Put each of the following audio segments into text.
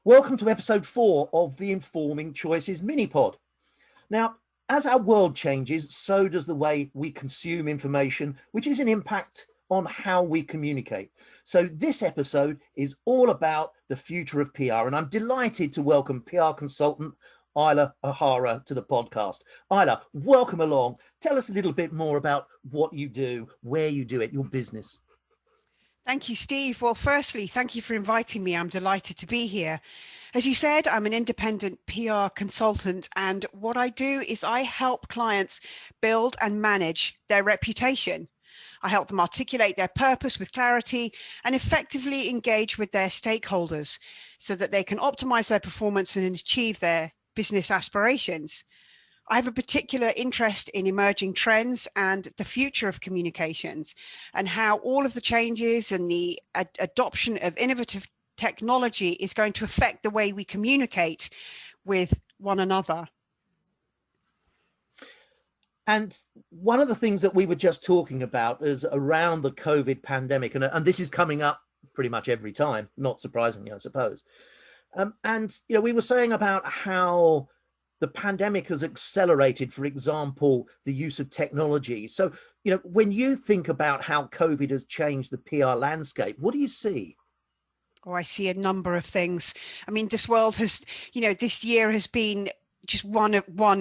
Welcome to episode 4 of the Informing Choices mini-pod. Now, as our world changes, so does the way we consume information, which is an impact on how we communicate. So this episode is all about the future of PR, and I'm delighted to welcome PR consultant Islay O'Hara to the podcast. Islay, welcome along. Tell us a little bit more about what you do, where you do it, your business. Thank you, Steve. Well, firstly, thank you for inviting me. I'm delighted to be here. As you said, I'm an independent PR consultant, and what I do is I help clients build and manage their reputation. I help them articulate their purpose with clarity and effectively engage with their stakeholders so that they can optimize their performance and achieve their business aspirations. I have a particular interest in emerging trends and the future of communications and how all of the changes and the adoption of innovative technology is going to affect the way we communicate with one another. And one of the things that we were just talking about is around the COVID pandemic, and this is coming up pretty much every time, not surprisingly, I suppose. We were saying about how the pandemic has accelerated, for example, the use of technology. So, when you think about how COVID has changed the PR landscape, what do you see? Oh, I see a number of things. I mean, this world has, this year has been just one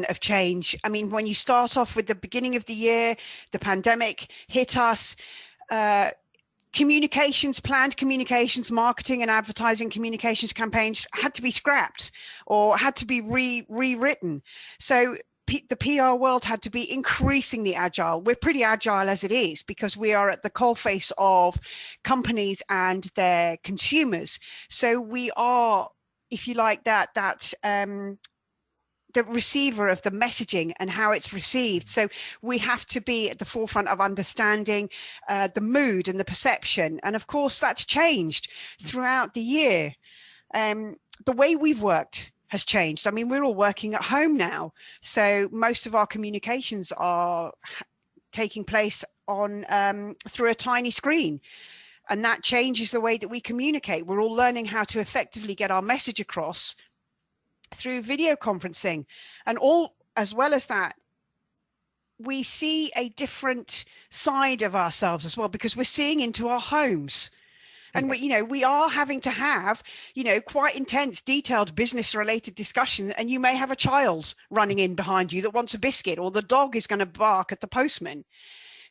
of change. I mean, when you start off with the beginning of the year, the pandemic hit us, planned communications, marketing and advertising communications campaigns had to be scrapped or had to be rewritten. So the PR world had to be increasingly agile. We're pretty agile as it is because we are at the coalface of companies and their consumers. So we are, if you like, the receiver of the messaging and how it's received. So we have to be at the forefront of understanding the mood and the perception. And of course, that's changed throughout the year. The way we've worked has changed. I mean, we're all working at home now. So most of our communications are taking place on through a tiny screen. And that changes the way that we communicate. We're all learning how to effectively get our message across through video conferencing. And all, as well as that, we see a different side of ourselves as well, because we're seeing into our homes. And we are having to have, quite intense, detailed business related discussion. And you may have a child running in behind you that wants a biscuit, or the dog is going to bark at the postman.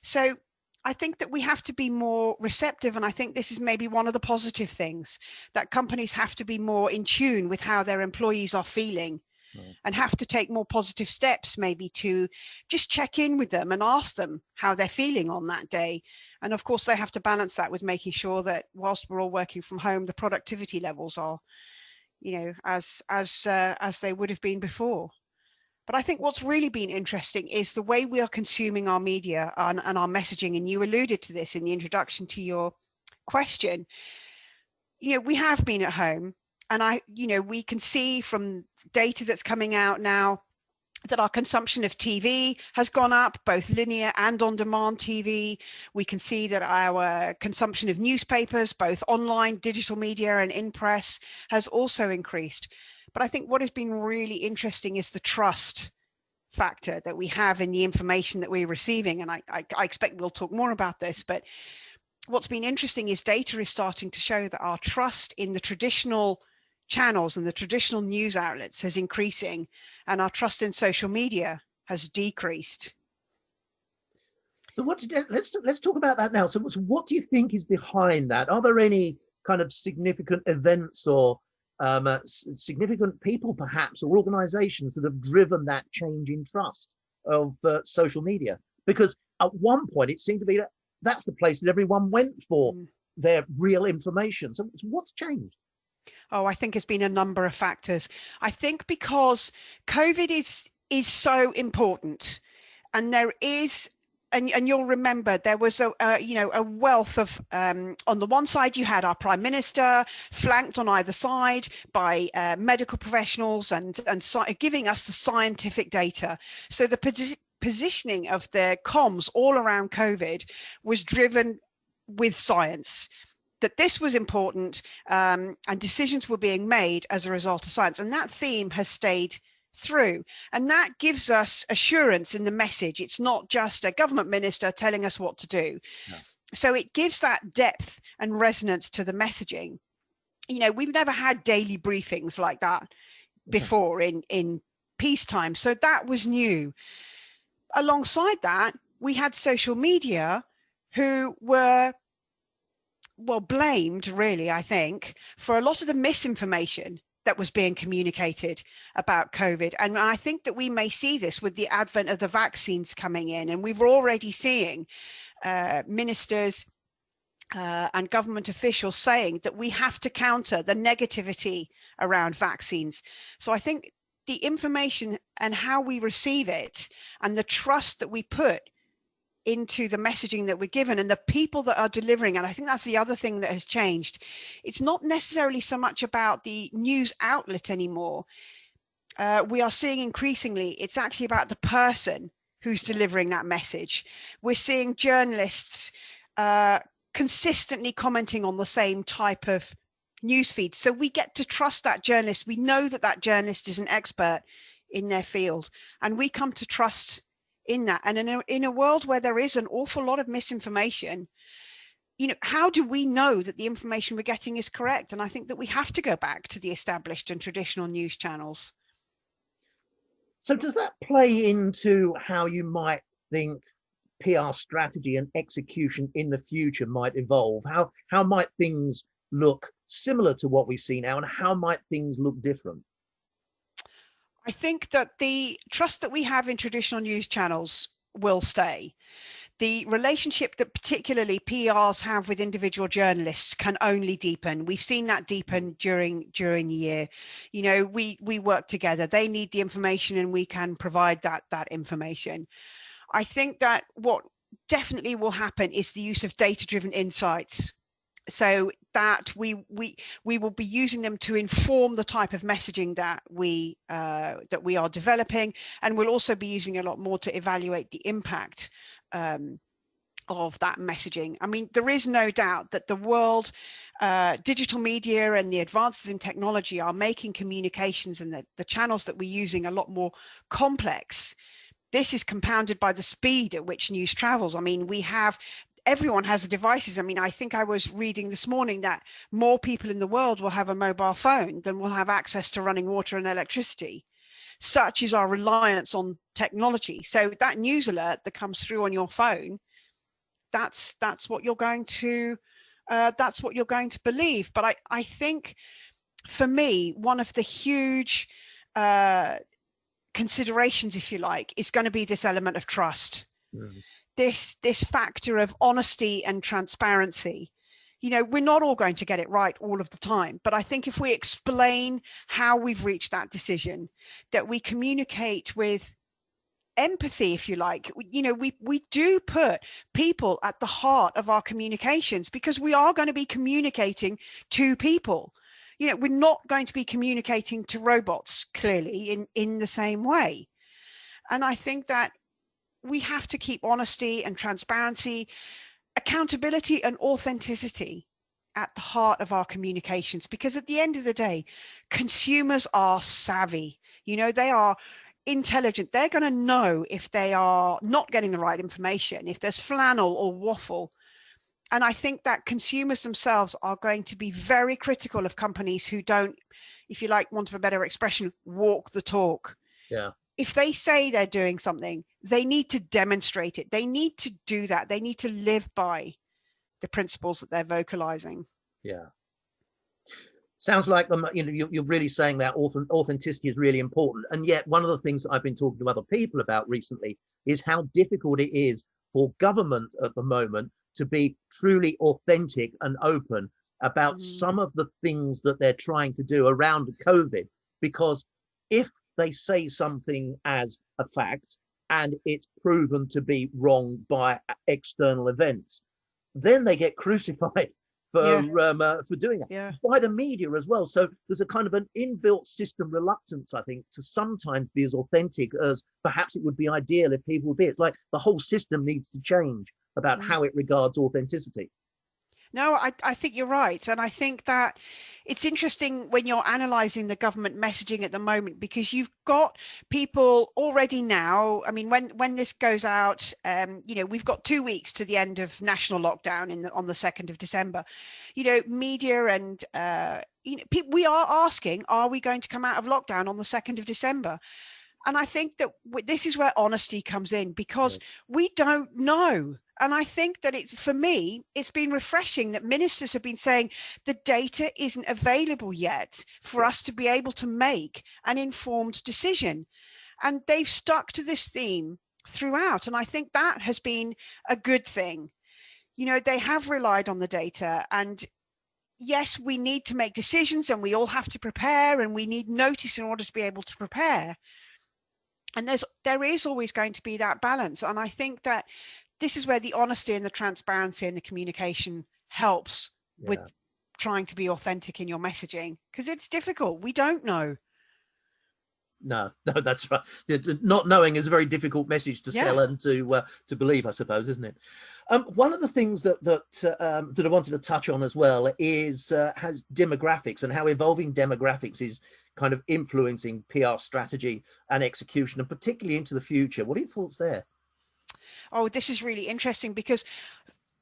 So I think that we have to be more receptive. And I think this is maybe one of the positive things, that companies have to be more in tune with how their employees are feeling and have to take more positive steps, maybe to just check in with them and ask them how they're feeling on that day. And of course, they have to balance that with making sure that whilst we're all working from home, the productivity levels are, as they would have been before. But I think what's really been interesting is the way we are consuming our media and our messaging. And you alluded to this in the introduction to your question. We have been at home, and we can see from data that's coming out now that our consumption of TV has gone up, both linear and on-demand TV. We can see that our consumption of newspapers, both online, digital media, and in press, has also increased. But I think what has been really interesting is the trust factor that we have in the information that we're receiving. And I expect we'll talk more about this, but what's been interesting is data is starting to show that our trust in the traditional channels and the traditional news outlets is increasing, and our trust in social media has decreased. So let's talk about that now. So what do you think is behind that? Are there any kind of significant events or significant people perhaps, or organizations that have driven that change in trust of social media? Because at one point it seemed to be that's the place that everyone went for their real information. So what's changed? Oh, I think it's been a number of factors. I think because COVID is so important, and there is, and you'll remember there was a wealth of, on the one side you had our Prime Minister flanked on either side by medical professionals and giving us the scientific data. So the positioning of the comms all around COVID was driven with science. that this was important, and decisions were being made as a result of science. And that theme has stayed through. And that gives us assurance in the message. It's not just a government minister telling us what to do. No. So it gives that depth and resonance to the messaging. You know, we've never had daily briefings like that before in peacetime. So that was new. Alongside that, we had social media who were, well, blamed, really, I think, for a lot of the misinformation that was being communicated about COVID. And I think that we may see this with the advent of the vaccines coming in. And we're already seeing ministers and government officials saying that we have to counter the negativity around vaccines. So I think the information and how we receive it and the trust that we put into the messaging that we're given and the people that are delivering. And I think that's the other thing that has changed. It's not necessarily so much about the news outlet anymore. We are seeing increasingly, it's actually about the person who's delivering that message. We're seeing journalists consistently commenting on the same type of news feed. So we get to trust that journalist. We know that that journalist is an expert in their field, and we come to trust in that. And in a world where there is an awful lot of misinformation, you know, how do we know that the information we're getting is correct? And I think that we have to go back to the established and traditional news channels. So does that play into how you might think PR strategy and execution in the future might evolve? How might things look similar to what we see now, and how might things look different? I think that the trust that we have in traditional news channels will stay. The relationship that particularly PRs have with individual journalists can only deepen. We've seen that deepen during the year. You know, we work together. They need the information and we can provide that information. I think that what definitely will happen is the use of data-driven insights, so that we will be using them to inform the type of messaging that we are developing, and we'll also be using a lot more to evaluate the impact of that messaging. I mean, there is no doubt that the world, digital media and the advances in technology are making communications and the channels that we're using a lot more complex. This is compounded by the speed at which news travels. I mean, everyone has the devices. I mean, I think I was reading this morning that more people in the world will have a mobile phone than will have access to running water and electricity. Such is our reliance on technology. So that news alert that comes through on your phone, that's what you're going to believe. But I think for me, one of the huge considerations, if you like, is going to be this element of trust. Mm. This factor of honesty and transparency. You know, we're not all going to get it right all of the time, but I think if we explain how we've reached that decision, that we communicate with empathy, if you like, you know, we do put people at the heart of our communications, because we are going to be communicating to people. You know, we're not going to be communicating to robots, clearly, in the same way. And I think that we have to keep honesty and transparency, accountability and authenticity at the heart of our communications, because at the end of the day, consumers are savvy. You know, they are intelligent. They're going to know if they are not getting the right information, if there's flannel or waffle. And I think that consumers themselves are going to be very critical of companies who don't, if you like, want of a better expression, walk the talk. Yeah. If they say they're doing something, they need to demonstrate it. They need to do that. They need to live by the principles that they're vocalizing. Yeah. Sounds like you're really saying that authenticity is really important. And yet one of the things that I've been talking to other people about recently is how difficult it is for government at the moment to be truly authentic and open about some of the things that they're trying to do around COVID. Because if they say something as a fact and it's proven to be wrong by external events, then they get crucified for doing that by the media as well. So there's a kind of an inbuilt system reluctance, I think, to sometimes be as authentic as perhaps it would be ideal if people would be. It's like the whole system needs to change about how it regards authenticity. No, I think you're right. And I think that it's interesting when you're analysing the government messaging at the moment, because you've got people already now. I mean, when this goes out, we've got 2 weeks to the end of national lockdown on the 2nd of December. Media and we are asking, are we going to come out of lockdown on the 2nd of December? And I think that this is where honesty comes in, because we don't know. And I think that for me, it's been refreshing that ministers have been saying the data isn't available yet for us to be able to make an informed decision. And they've stuck to this theme throughout. And I think that has been a good thing. They have relied on the data, and yes, we need to make decisions and we all have to prepare, and we need notice in order to be able to prepare. And there is always going to be that balance. And I think that this is where the honesty and the transparency and the communication helps with trying to be authentic in your messaging, because it's difficult. We don't know. No, that's right. Not knowing is a very difficult message to sell and to believe, I suppose, isn't it? One of the things that I wanted to touch on as well is has demographics, and how evolving demographics is kind of influencing PR strategy and execution, and particularly into the future. What are your thoughts there? Oh, this is really interesting, because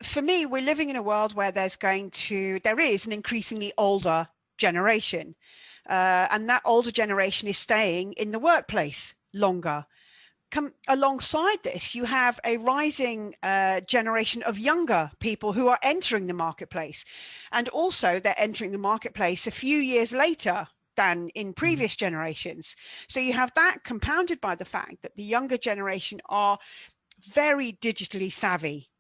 for me, we're living in a world where there is an increasingly older generation. And that older generation is staying in the workplace longer. Alongside this, you have a rising generation of younger people who are entering the marketplace. And also they're entering the marketplace a few years later than in previous generations. So you have that compounded by the fact that the younger generation are very digitally savvy.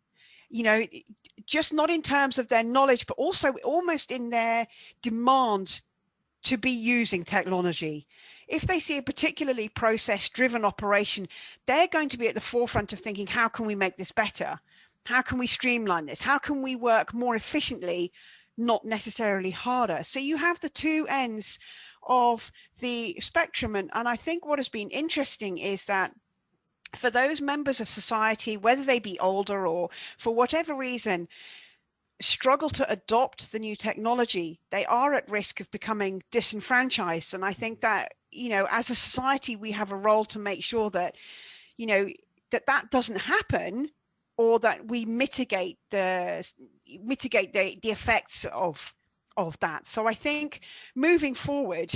Just not in terms of their knowledge, but also almost in their demand to be using technology. If they see a particularly process-driven operation, they're going to be at the forefront of thinking, how can we make this better? How can we streamline this? How can we work more efficiently, not necessarily harder? So you have the two ends of the spectrum. And I think what has been interesting is that for those members of society, whether they be older or for whatever reason, struggle to adopt the new technology, they are at risk of becoming disenfranchised. And I think that, as a society, we have a role to make sure that, that doesn't happen, or that we mitigate the effects of that. So I think moving forward,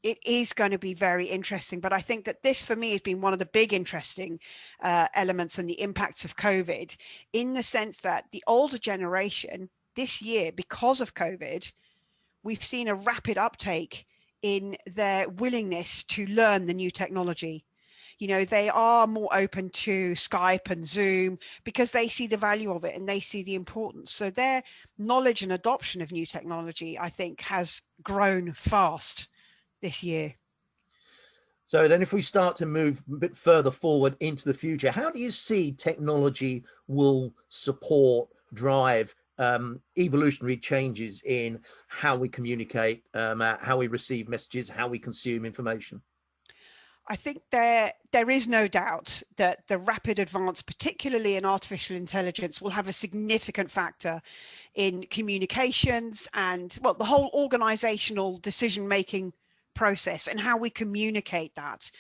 it is going to be very interesting. But I think that this, for me, has been one of the big interesting elements and the impacts of COVID, in the sense that the older generation this year, because of COVID, we've seen a rapid uptake in their willingness to learn the new technology. They are more open to Skype and Zoom because they see the value of it and they see the importance. So their knowledge and adoption of new technology, I think, has grown fast this year. So then if we start to move a bit further forward into the future, how do you see technology will support, drive evolutionary changes in how we communicate, how we receive messages, how we consume information? I think there is no doubt that the rapid advance, particularly in artificial intelligence, will have a significant factor in communications and, well, the whole organizational decision-making process and how we communicate that.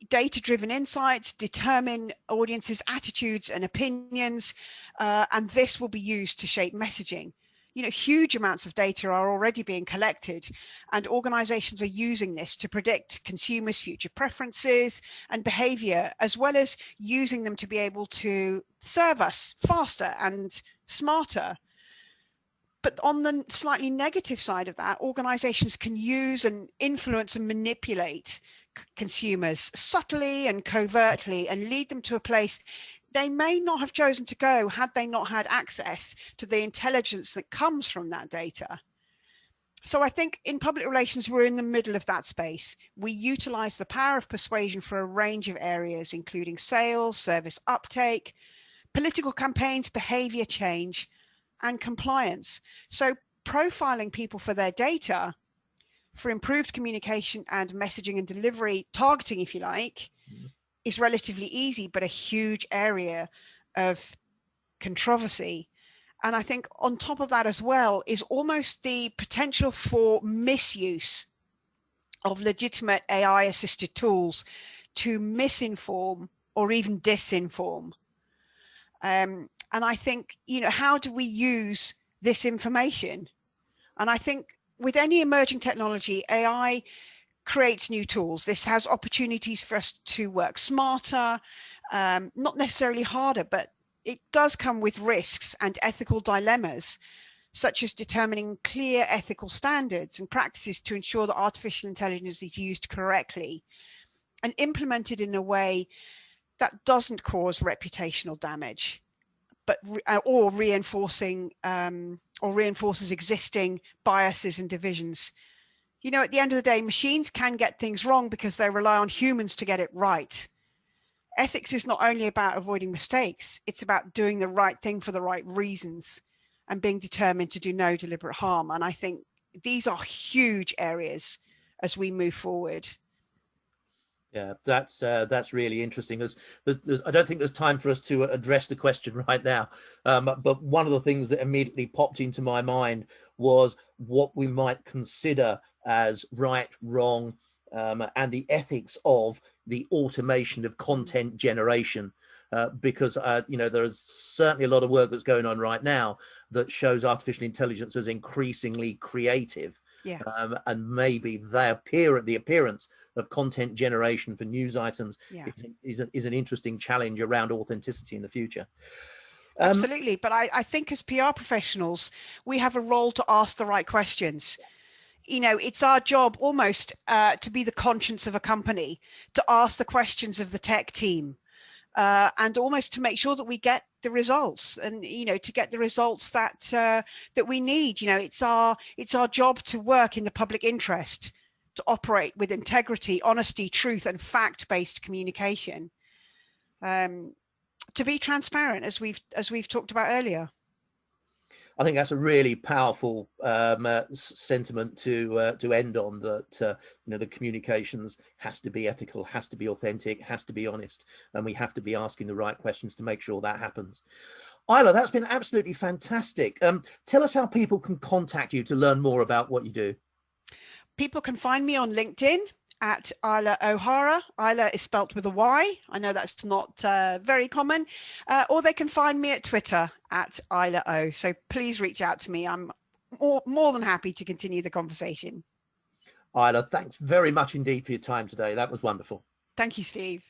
Data-driven insights determine audiences' attitudes and opinions, and this will be used to shape messaging. Huge amounts of data are already being collected, and organizations are using this to predict consumers' future preferences and behavior, as well as using them to be able to serve us faster and smarter. But on the slightly negative side of that, organizations can use and influence and manipulate consumers subtly and covertly and lead them to a place they may not have chosen to go had they not had access to the intelligence that comes from that data. So I think in public relations, we're in the middle of that space. We utilize the power of persuasion for a range of areas, including sales, service uptake, political campaigns, behavior change, and compliance. So profiling people for their data for improved communication and messaging and delivery, targeting, if you like, is relatively easy, but a huge area of controversy. And I think on top of that as well is almost the potential for misuse of legitimate AI assisted tools to misinform or even disinform. And I think, you know, how do we use this information? And I think with any emerging technology, AI creates new tools. This has opportunities for us to work smarter, not necessarily harder, but it does come with risks and ethical dilemmas, such as determining clear ethical standards and practices to ensure that artificial intelligence is used correctly and implemented in a way that doesn't cause reputational damage, but or reinforces existing biases and divisions. You know, at the end of the day, machines can get things wrong because they rely on humans to get it right. Ethics is not only about avoiding mistakes, it's about doing the right thing for the right reasons and being determined to do no deliberate harm. And I think these are huge areas as we move forward. Yeah, that's really interesting. I don't think there's time for us to address the question right now, but one of the things that immediately popped into my mind was what we might consider as right, wrong, and the ethics of the automation of content generation. Because you know, there is certainly a lot of work that's going on right now that shows artificial intelligence as increasingly creative. Yeah. And maybe the appearance of content generation for news items Yeah. is an interesting challenge around authenticity in the future. Absolutely. But I think as PR professionals, we have a role to ask the right questions. You know, it's our job almost to be the conscience of a company, to ask the questions of the tech team, and almost to make sure that we get the results, and, you know, to get the results that that we need. You know, it's our job to work in the public interest, to operate with integrity, honesty, truth, and fact-based communication, to be transparent, as we've talked about earlier. I think that's a really powerful sentiment to end on. That you know, the communications has to be ethical, has to be authentic, has to be honest, and we have to be asking the right questions to make sure that happens. Islay, that's been absolutely fantastic. Tell us how people can contact you to learn more about what you do. People can find me on LinkedIn at Islay O'Hara. Islay is spelt with a Y. I know that's not very common. Or they can find me at Twitter at Islay O. So please reach out to me. I'm more than happy to continue the conversation. Islay, thanks very much indeed for your time today. That was wonderful. Thank you, Steve.